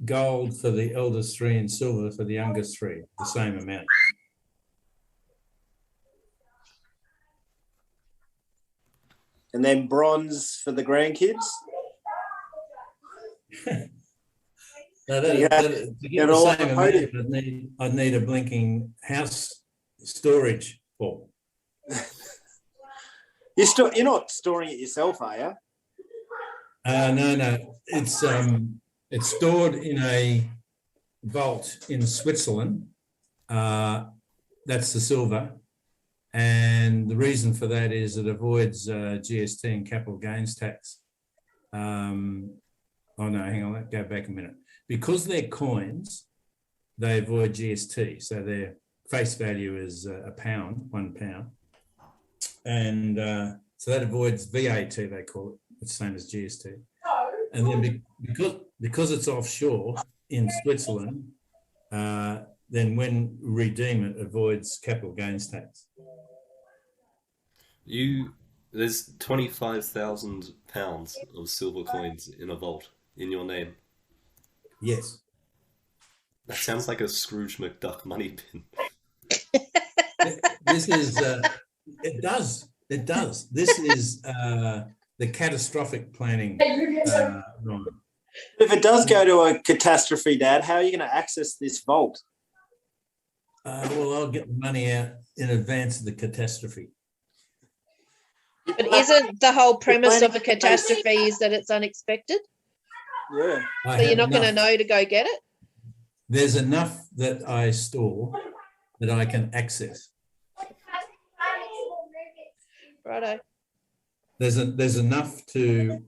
gold for the eldest three and silver for the youngest three, the same amount. And then bronze for the grandkids. To get the same amount, I'd need a blinking house storage for. You're not storing it yourself, are you? No. It's stored in a vault in Switzerland. That's the silver. And the reason for that is it avoids GST and capital gains tax. Oh no, hang on, let's go back a minute. Because they're coins, they avoid GST. So their face value is a pound, £1. And so that avoids VAT, they call it. It's the same as GST. And then because it's offshore in Switzerland, then when redeem it, avoids capital gains tax. There's 25,000 pounds of silver coins in a vault in your name. Yes. That sounds like a Scrooge McDuck money bin. This is, it does. This is the catastrophic planning. If it does go to a catastrophe, Dad, how are you going to access this vault? Well, I'll get the money out in advance of the catastrophe. But isn't the whole premise of a catastrophe is that it's unexpected? Yeah. So you're not going to know to go get it? There's enough that I store that I can access. Righto. There's enough to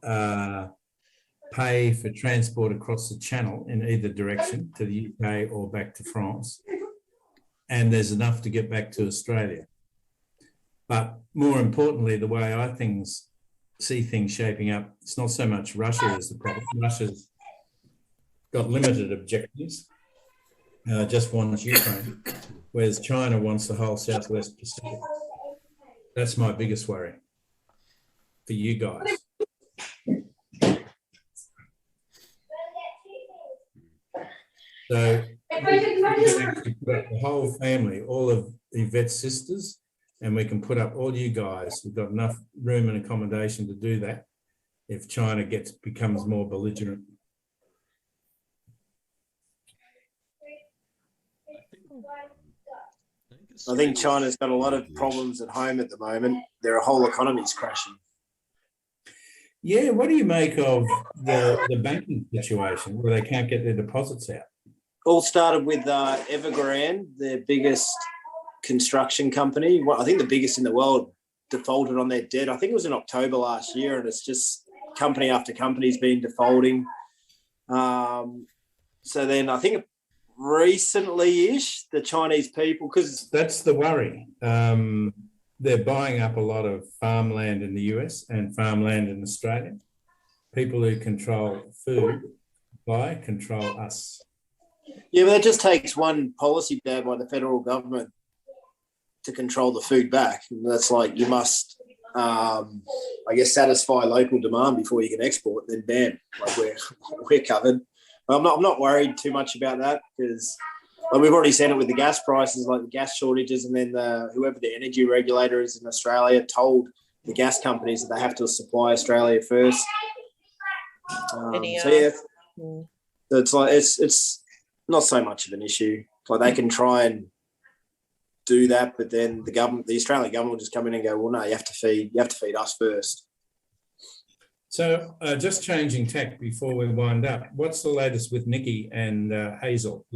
pay for transport across the channel in either direction to the UK or back to France. And there's enough to get back to Australia. But more importantly, the way I see things shaping up, it's not so much Russia as the problem. Russia's got limited objectives, just wants Ukraine, whereas China wants the whole Southwest Pacific. That's my biggest worry for you guys. So we can actually put up the whole family, all of Yvette's sisters, and we can put up all you guys. We've got enough room and accommodation to do that if China becomes more belligerent. I think China's got a lot of problems at home at the moment. Their whole economy's crashing. Yeah, what do you make of the banking situation where they can't get their deposits out? All started with Evergrande, their biggest construction company. Well, I think the biggest in the world, defaulted on their debt. I think it was in October last year, and it's just company after company's been defaulting. So then I think recently-ish, the Chinese people, because that's the worry. They're buying up a lot of farmland in the US and farmland in Australia. People who control food control us. Yeah, but that just takes one policy there by the federal government to control the food back. And that's like you must, I guess, satisfy local demand before you can export. Then bam, like we're covered. I'm not worried too much about that because we've already seen it with the gas prices, like the gas shortages, and then whoever the energy regulator is in Australia told the gas companies that they have to supply Australia first. So yeah, so it's like it's not so much of an issue. Like they can try and do that, but then the Australian government will just come in and go, well, no, you have to feed us first. So just changing tack before we wind up, what's the latest with Nikki and Hazel?